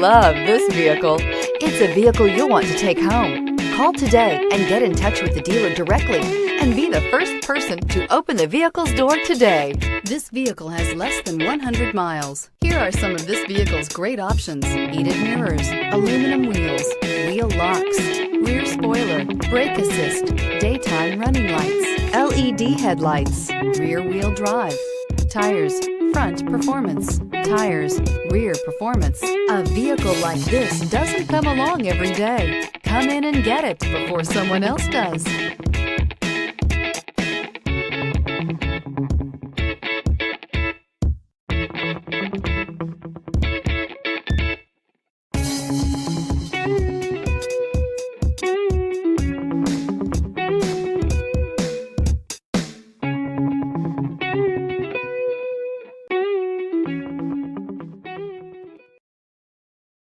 Love this vehicle. It's a vehicle you'll want to take home. Call today and get in touch with the dealer directly and be the first person to open the vehicle's door today. This vehicle has less than 100 miles. Here are some of this vehicle's great options: heated mirrors, aluminum wheels, wheel locks, rear spoiler, brake assist, daytime running lights, LED headlights, rear wheel drive, tires, front performance, tires, rear performance. A vehicle like this doesn't come along every day. Come in and get it before someone else does.